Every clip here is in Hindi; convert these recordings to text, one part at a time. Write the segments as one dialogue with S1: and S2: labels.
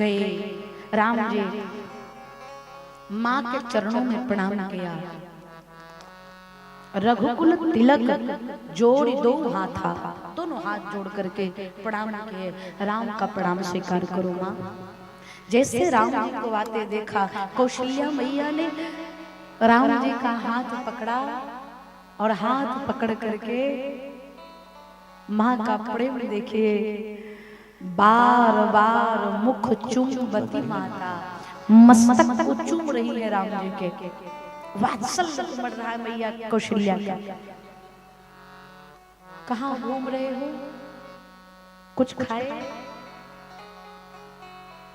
S1: गए राम जी माँ के चरणों में प्रणाम किया। रघुकुल तिलक जोड़ दो हाथा, दोनों हाथ जोड़ करके प्रणाम किए। राम का प्रणाम स्वीकार करो माँ। जैसे राम जी को आते देखा, कौशल्या मैया ने राम जी का हाथ पकड़ा और हाथ पकड़ करके माँ का प्रेम देखिए, बार बार मुख चुम्बती माता, मस्तक को चूम रही है राम जी के, वात्सल्य उमड़ रहा है मैया कौशल्या का। कहाँ घूम रहे हो, कुछ खाए?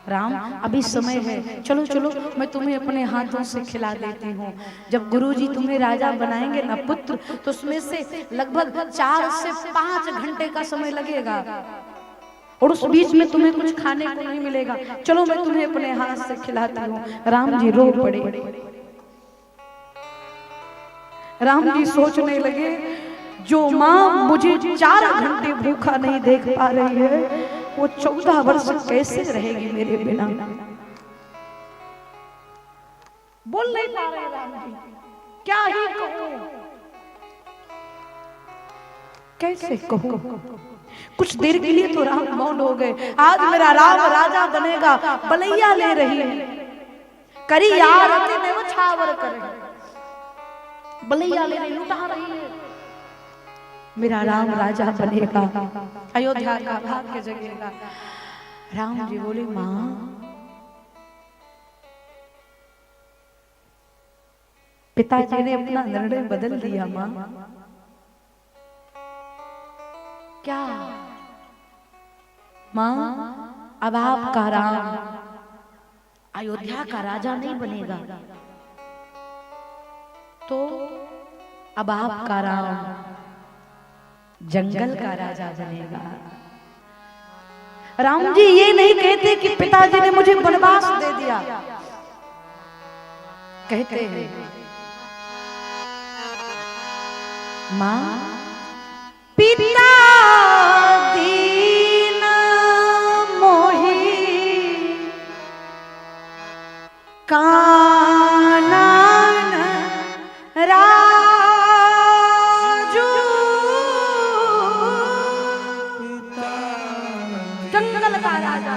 S1: राम अभी समय है, चलो चलो मैं तुम्हें अपने हाथों से खिला देती हूँ। जब गुरुजी तुम्हें राजा बनाएंगे ना पुत्र, तो उसमें से लगभग 4 से 5 घंटे का समय लगेगा और उस बीच में तुम्हें कुछ खाने को नहीं मिलेगा। चलो मैं तुम्हें अपने हाथ से खिलाती हूँ। राम जी रो पड़े। राम जी सोचने लगे, जो माँ मुझे 4 घंटे भूखा नहीं देख पा रही है, वो 14 वर्ष कैसे रहेगी मेरे बिना। बोल नहीं पा रहे राम जी, क्या ही कहूं, कैसे कहूं। कुछ देर के लिए तो राम मौन हो गए। आज मेरा राम राजा बनेगा, बलैया ले रही है, करी आरती में वो छावर करे, बलैया ले रही, लुटा रही है, मेरा राम राजा बनेगा, अयोध्या का भाग्य जगेगा। राम जी बोले, माँ पिताजी ने अपना निर्णय बदल दिया। माँ क्या? माँ अब आपका राम अयोध्या का राजा नहीं बनेगा, तो अब आपका राम जंगल का राजा बनेगा। राम जी ये नहीं कहते कि पिताजी ने मुझे वनवास दे दिया, कहते हैं माँ पिता दीन मोहि कानन राजू, जंगल का राजा,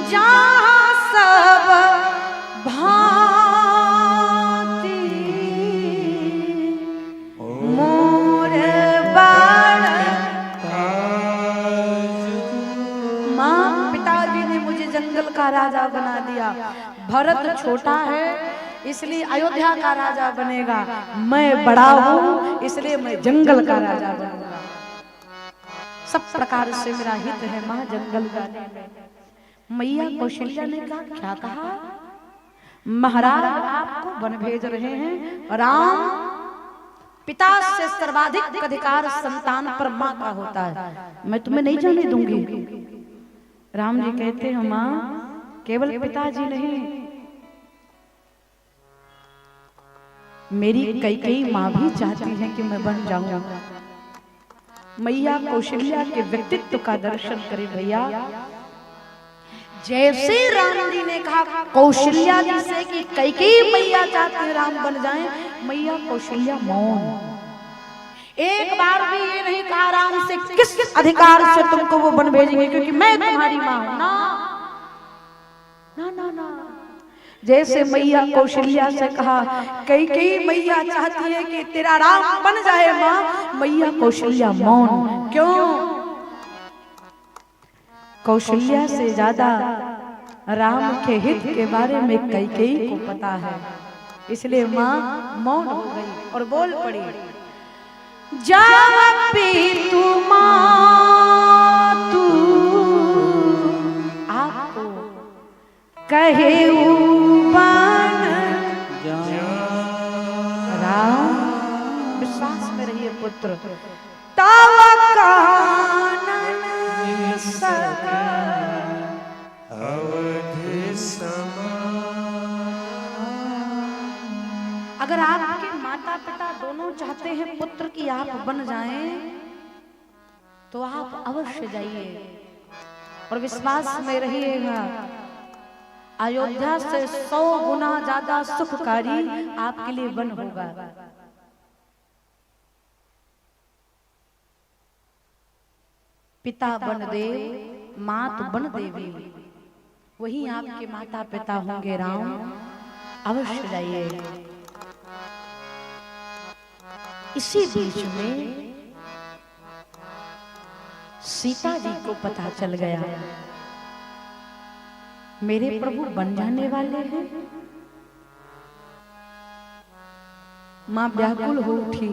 S1: जहाँ सब भांति मोर बाण। माँ पिताजी ने मुझे जंगल का राजा बना दिया, भरत छोटा है इसलिए अयोध्या का राजा बनेगा, मैं बड़ा हूँ इसलिए मैं जंगल का राजा बनूंगा। सब प्रकार से मेरा हित है माँ जंगल का। मैया कौशल्या ने कहा, क्या कहा? महाराज आपको वन भेज रहे हैं। राम पिता से सर्वाधिक अधिकार संतान पर माँ का होता है, मैं तुम्हें नहीं जाने दूंगी। राम जी कहते हैं, माँ केवल पिताजी नहीं, मेरी कई माँ भी चाहती है कि मैं बन जाऊं। मैया कौशल्या के व्यक्तित्व का दर्शन करें भैया। जैसे राम जी ने कहा कौशल्या जी से कि कई मैया चाहती है राम बन जाएं, मैया कौशल्या मौन। एक बार भी ये नहीं कहा राम से किस अधिकार से तुमको वो बन भेजेंगे, क्योंकि मैं तुम्हारी माँ हूं ना, ना ना ना। जैसे मैया कौशल्या से कहा कई मैया चाहती है कि तेरा राम बन जाए माँ, मैया कौशल्या मौन। क्यों? कौशल्या से ज्यादा राम के हित के बारे में कई को पता है, इसलिए माँ मौन हो गई और बोल पड़ी, जापी तू माँ तू आपको कहे बन राम। विश्वास में रहिए पुत्र, तव कानन अगर आपके माता पिता दोनों चाहते हैं पुत्र की आप बन जाएं, तो आप अवश्य जाइए और विश्वास में रहिएगा, अयोध्या से 100 गुना ज्यादा सुखकारी आपके लिए वन होगा। पिता बन देव मात बन देवी, वही आपके माता पिता होंगे राम, अवश्य जाइए। इसी बीच में सीता जी को पता चल गया मेरे प्रभु बन जाने वाले हैं। मां व्याकुल हो उठी,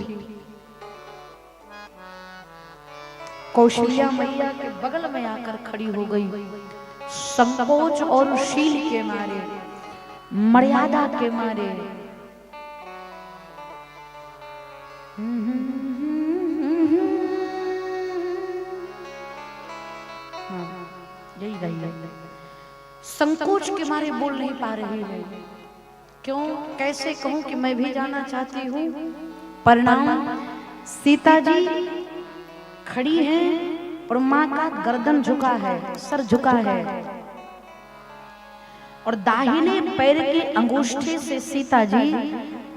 S1: कौशल्या मैया के बगल में आकर खड़ी हो गई। संकोच और शील के मारे, मर्यादा के मारे यही रही, संकोच के मारे बोल नहीं पा रही है। क्यों, कैसे कहूं कि मैं भी जाना चाहती हूँ। परिणाम, सीता जी खड़ी हैं और माँ का गर्दन झुका है, सर झुका है, और दाहिने पैर के अंगूठे से सीता जी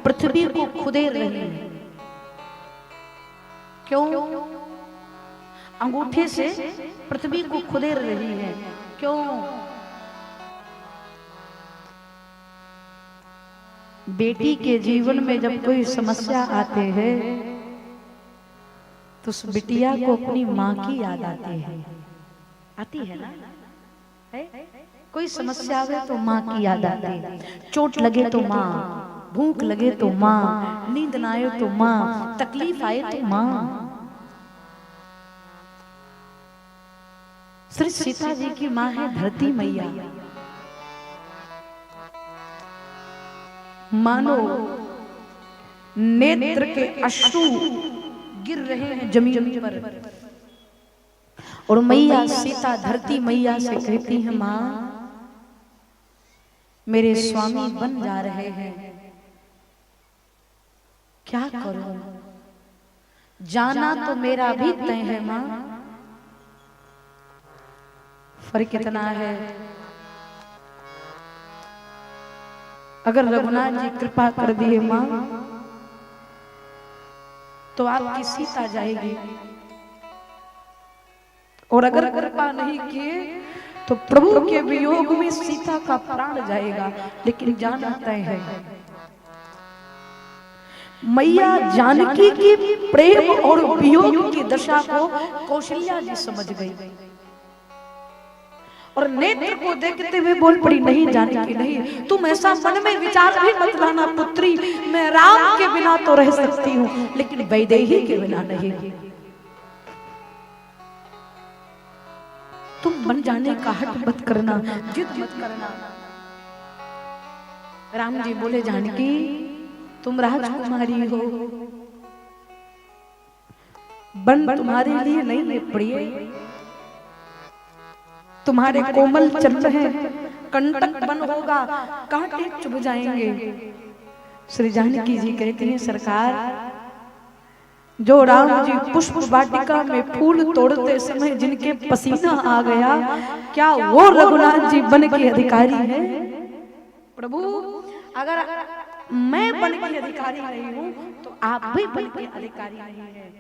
S1: पृथ्वी को खुदेर रही है। क्यों, अंगूठे से पृथ्वी को खुदेर रही है। क्यों, बेटी के जीवन में जब कोई समस्या आते हैं तो उस बिटिया को अपनी माँ की याद आती है ना। है? कोई समस्या आवे तो माँ की याद आती है, चोट लगे तो माँ, भूख लगे तो माँ, नींद ना आए तो माँ, तकलीफ आए तो माँ। श्री सीता जी की माँ है धरती मैया। मानो नेत्र के अश्रु गिर रहे हैं जमीन पर, और मैया सीता धरती मैया से कहती है, माँ मेरे स्वामी बन जा रहे हैं, क्या करूं, जाना तो मेरा भी तय है माँ। फर्क कितना है, अगर रघुनाथ जी कृपा कर दिए माँ तो आपकी सीता जाएगी, और अगर कृपा नहीं किए तो प्रभु के वियोग में सीता का प्राण जाएगा, लेकिन जाना तय है। मैया जानकी की प्रेम और वियोग की दशा को कौशल्या जी समझ गई, और नेत्र को देखते हुए बोल पड़ी, नहीं जानकी नहीं, तुम ऐसा मन में विचार भी मत लाना पुत्री, मैं राम के बिना तो रह सकती हूँ लेकिन वैदेही के बिना नहीं। तुम बन जाने का हट मत करना, जिद मत करना। राम जी बोले, जानकी तुम राजकुमारी हो, बन तुम्हारे लिए नहीं है प्रिय, तुम्हारे कोमल चरण हैं, कंटक बन होगा, कांटे चुभ जाएंगे। श्री जानकी जी कहती हैं, सरकार जो राम जी पुष्प वाटिका में फूल तोड़ते समय जिनके पसीना आ गया, क्या वो रघुनाथ जी बन के अधिकारी है? प्रभु अगर मैं बन के अधिकारी नहीं हूं तो आप भी बन के अधिकारी नहीं है।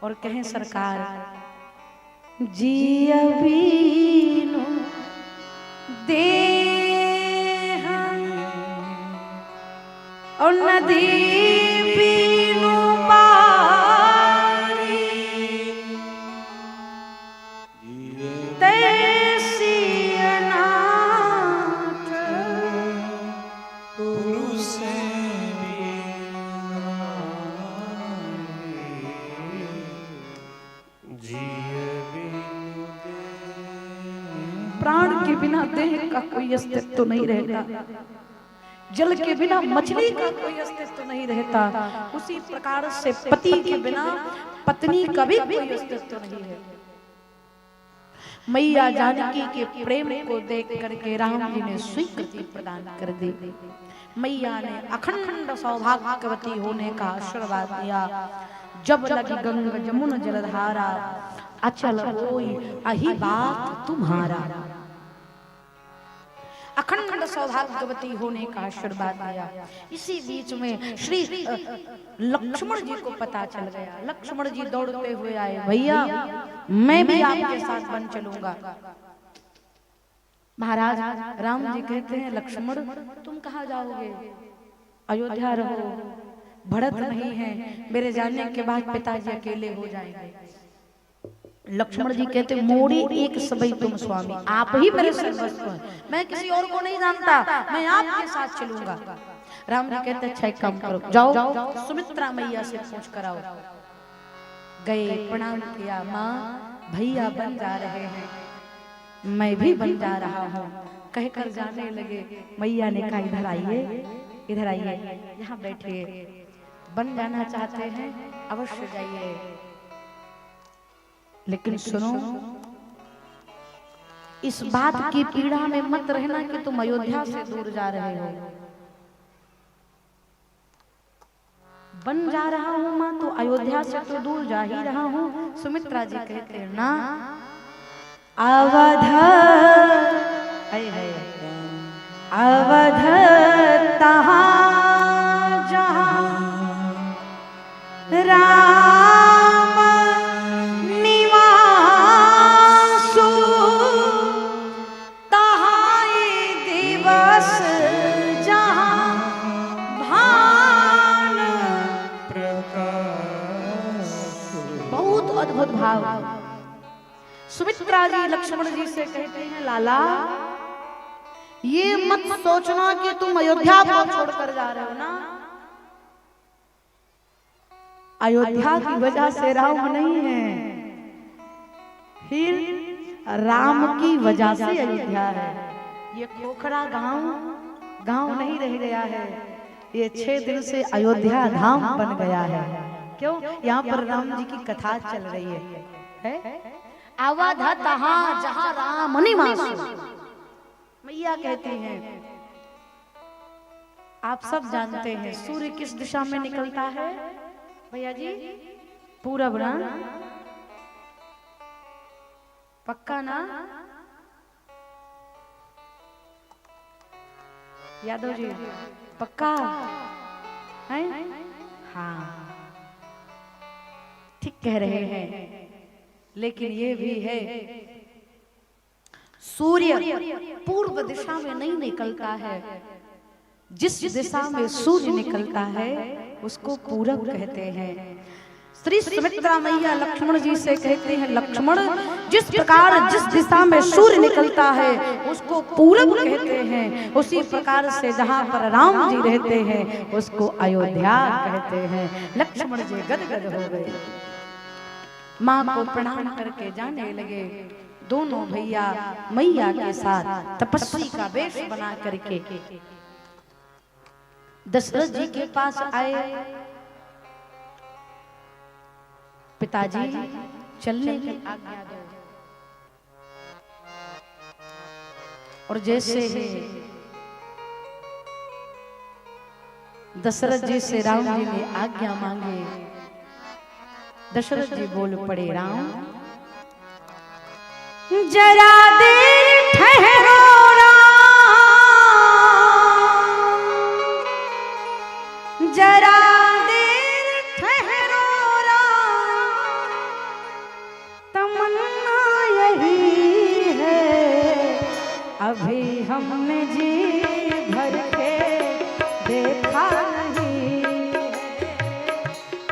S1: और कहें, सरकार जी अबीनु देह और नदी बीनु बारी, तैसी अनाथ पुरुष प्राण के बिना देह का कोई अस्तित्व तो नहीं रहता, जल के बिना मछली का कोई अस्तित्व तो नहीं रहता, उसी प्रकार से पति के बिना पत्नी का भी कोई अस्तित्व तो नहीं है। मैया जानकी के प्रेम को देख करके राम जी ने स्वीकृति प्रदान कर दी। मैया ने अखंड सौभाग्यवती होने का आशीर्वाद दिया। जब लगी गंगा जमुन जलधारा, अचल होई अही बात तुम्हारा। अखंड सौभाग्यवती होने का आशीर्वाद दिया। इसी बीच में श्री लक्ष्मण जी को पता चल गया। लक्ष्मण जी दौड़ते हुए आए, भैया मैं भी आपके साथ बन चलूंगा। महाराज राम जी कहते हैं, लक्ष्मण तुम कहाँ जाओगे? अयोध्या रहो, भरत नहीं है, मेरे जाने के बाद पिताजी अकेले हो जाएंगे। लक्ष्मण जी कहते, मोड़ी एक सबई तुम स्वामी, आप ही मेरे सर्वस्व हैं, मैं किसी और को नहीं जानता, मैं आपके साथ चलूंगा। राम जी कहते, अच्छा एक काम करो, जाओ सुमित्रा मैया से पूछ कर आओ। गए, प्रणाम किया, माँ भैया बन जा रहे हैं, मैं भी बन जा रहा हूँ, कहकर जाने लगे। मैया ने कहा, इधर आइए, इधर आइए, यहाँ बैठिए, बन जाना चाहते हैं अवश्य जाइए, लेकिन सुनो इस बात की पीड़ा में मत रहना कि तुम अयोध्या से दूर जा रहे हो। बन जा रहा हूं मां, तो अयोध्या से तो दूर जा ही रहा हूं। सुमित्रा जी कहते हैं, ना अवध अवध तहां जहां राम निवासु, तहां दिवस जहां भान प्रकाश। बहुत अद्भुत भाव। सुमित्रा जी लक्ष्मण जी से कहते हैं, लाला ये मत सोचना कि तुम अयोध्या को छोड़कर जा रहे हो ना। अयोध्या की वजह से राम नहीं है, फिर राम की वजह से अयोध्या है। ये खोखरा गांव नहीं रह गया है, ये 6 दिन से अयोध्या धाम बन गया है। क्यों? यहाँ पर राम जी की कथा चल रही है? अवध तहां जहां राम निवास। मैया कहती हैं, आप सब जानते हैं सूर्य किस दिशा में निकलता है भैया जी? पूरब ना? पक्का ना? यादव जी पक्का है? हाँ ठीक कह रहे हैं, लेकिन ये भी है सूर्य पूर्व दिशा में नहीं निकलता है। जिस दिशा में सूर्य निकलता है उसको पूरब कहते हैं। श्री सुमित्रा मैया लक्ष्मण जी से कहते हैं, लक्ष्मण जिस प्रकार जिस दिशा में सूर्य निकलता है उसको पूरब कहते हैं, उसी प्रकार से जहाँ पर राम जी रहते हैं उसको अयोध्या कहते हैं। लक्ष्मण जी गदगद हो गए, माँ को प्रणाम करके जाने लगे। दोनों भैया मैया के साथ तपस्वी का वेश बना करके दशरथ जी के पास आए। पिताजी चलने की आज्ञा दो। और जैसे ही दशरथ जी से राम जी ने आज्ञा मांगे, दशरथ जी बोल पड़े, राम जरा देर ठहरो राम, जरा देर ठहरो राम, तमन्ना यही है अभी हमने जी भर के देखा नहीं,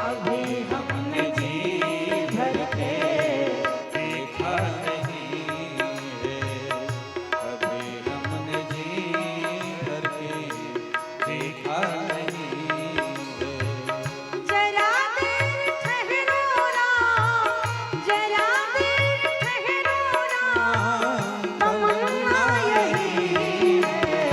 S1: अभी हमने जी भर के देखा नहीं, अभी हमने जी भर के देखा नहीं। जरा देर ठहरो राम, जरा देर ठहरो राम, तमन्ना यही है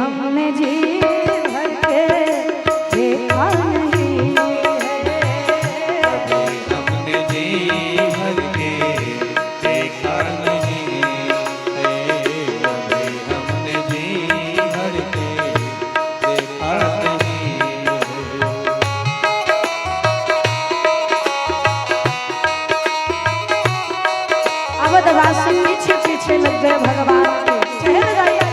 S1: हमने जी भर के देखा नहीं
S2: हमने जी भर के देखा नहीं है, अभी हमने जी भर के देखा नहीं है।
S1: अवधवासी पीछे पीछे लग गए भगवान के, ठहर जाइए।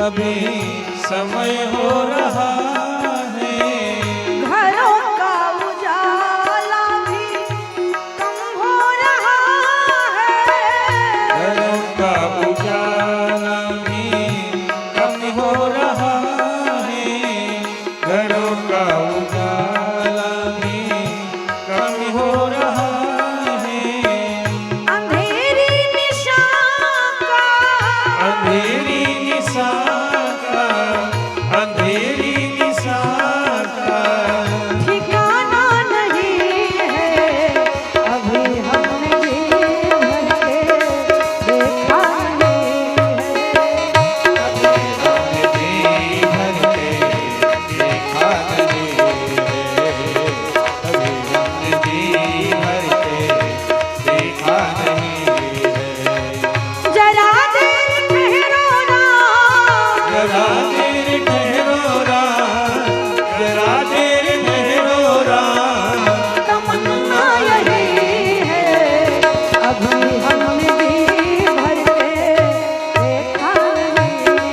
S2: अभी समय हो रहा है,
S1: घरों का उजाला भी कम हो रहा है,
S2: घरों का उजाला भी कम हो रहा है, घरों का उजाला भी कम हो रहा है।
S1: अंधेरी निशान का
S2: अंधेरी निशान का, अंधेरी निशान का
S1: ठिकाना नहीं है, अभी हमने जी भर के देखा नहीं
S2: अभी हमने जी भर के देखा नहीं है।
S1: जरा देर ठहरो ना,
S2: जरा देर ठहरो राम, जरा देर ठहरो राम,
S1: तमन्ना यही है, अभी हमने जी भर के देखा नहीं है।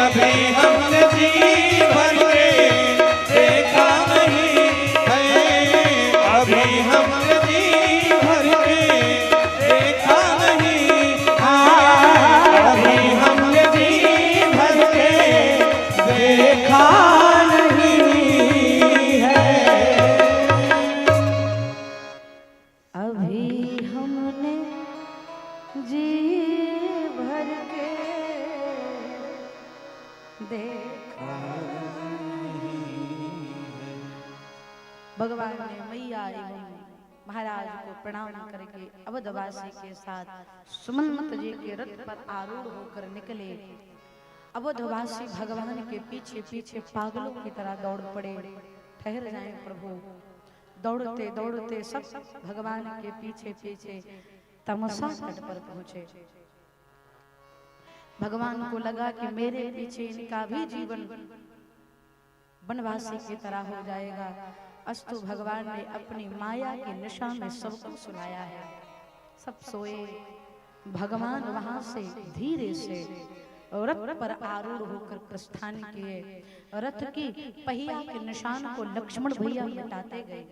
S2: अभी हमने जी भर के देखा नहीं है, अभी हमने जी भर के देखा नहीं है, अभी हमने जी भर के देखा नहीं है।
S1: अभी हमने जी भर के देखा। भगवान ने मैया एवं महाराज को प्रणाम करके अवधवासी के साथ सुमंत जी के रथ पर आरूढ़ होकर निकले। अवधवासी भगवान के पीछे पीछे पागलों की तरह दौड़ पड़े। ठहर जाएं प्रभु। दौड़ते दौड़ते सब भगवान के पीछे पीछे तमसा तट पर पहुंचे। भगवान को लगा कि मेरे पीछे इनका भी जीवन वनवासी की तरह हो जाएगा। अस्तु भगवान ने अपनी माया की निशा में सबको सुलाया है। सब सोए। भगवान वहां से धीरे से रथ पर आरूढ़ होकर प्रस्थान किए। रथ की पहिया के निशान को लक्ष्मण भैया मिटाते गए।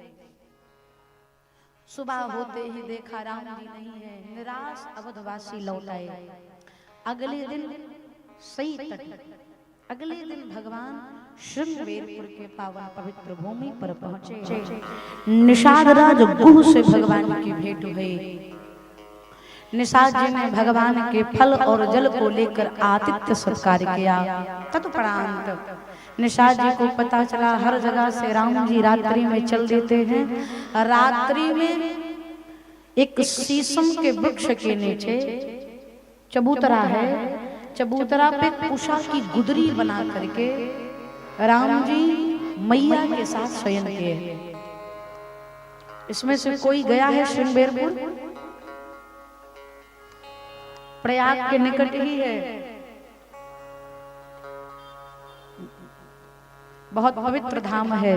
S1: सुबह होते ही देखा राम जी नहीं है। निराश अवधवासी लौट आए। अगले दिन सही तट, अगले दिन भगवान श्रृंगवेरपुर के पावन पवित्र भूमि पर पहुंचे। निषाद राज गुह से भगवान की भेंट हुई। निषाद जी ने भगवान के फल और जल को लेकर आतिथ्य सत्कार किया। तत्परांत निषाद जी को पता चला हर जगह से राम जी रात्रि में चल देते हैं। रात्रि में एक शीशम के वृक्ष के नीचे चबूतरा है। चबूतरा पे उषा की गुदरी बना करके राम जी मैया के साथ शयन किए। इसमें से कोई गया है श्रृंगवेरपुर? प्रयाग के निकट ही है। बहुत पवित्र धाम है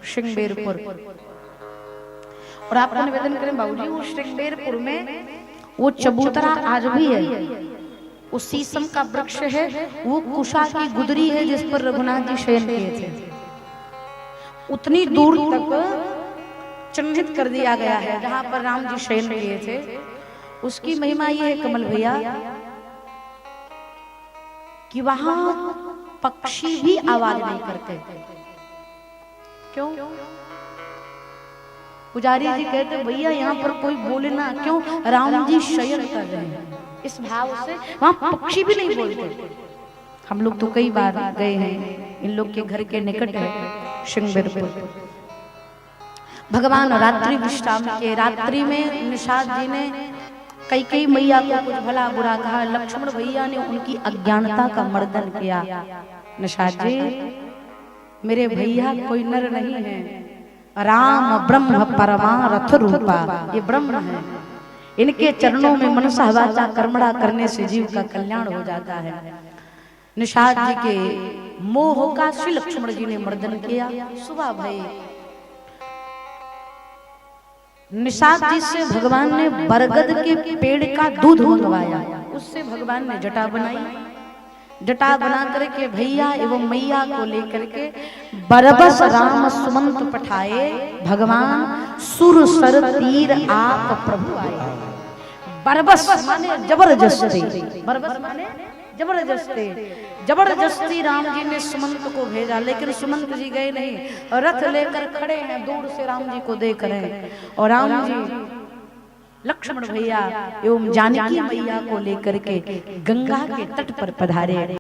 S1: श्रृंगवेरपुर। और आपको निवेदन करें बाबूजी, वो श्रृंगवेरपुर में वो चबूतरा आज भी है। वो शीशम का वृक्ष है, वो कुशा की गुदरी है जिस पर रघुनाथ जी शयन किए थे। उतनी दूर तक चिन्हित कर दिया गया है जहां पर राम जी शयन किए थे। उसकी महिमा ये है कमल भैया कि वहां पक्षी भी आवाज नहीं करते। क्यों? पुजारी जी कहते भैया यहाँ पर कोई बोले ना, क्यों? राम जी शयन कर रहे हैं, इस भाव से वहां पक्षी भी नहीं बोलते। हम लोग तो कई बार गए हैं, इन लोग के घर के निकट है सिंहबीरपुर। भगवान रात्रि विश्राम के रात्रि में निषाद जी ने कई मैया को कुछ भला बुरा कहा। लक्ष्मण भैया ने उनकी अज्ञानता का मर्दन किया। निषाद जी, मेरे भैया कोई नर नहीं है, राम ब्रह्म परमारथ रूपा, ये ब्रह्म है। इनके चरणों में मनसा वाचा कर्मणा करने से जीव का कल्याण हो जाता है। निषाद जी के मोह का श्री लक्ष्मण जी ने मर्दन किया। सुबह भई निषाद जी से भगवान ने बरगद के पेड़ का दूध मंगवाया, उससे भगवान ने जटा बनाई। जटा बना करके भैया एवं मैया को लेकर के बरबस राम सुमंत पठाए। भगवान सुर सर तीर आप प्रभु आए। बरबस माने जबरदस्ती, बरबस माने जबरदस्ती। जबरदस्ती राम जी ने सुमंत को भेजा, लेकिन सुमंत जी गए नहीं, रथ लेकर खड़े हैं, दूर से राम जी को देख रहे हैं। और राम जी लक्ष्मण भैया एवं जानकी मैया को लेकर के गंगा के तट पर पधारे।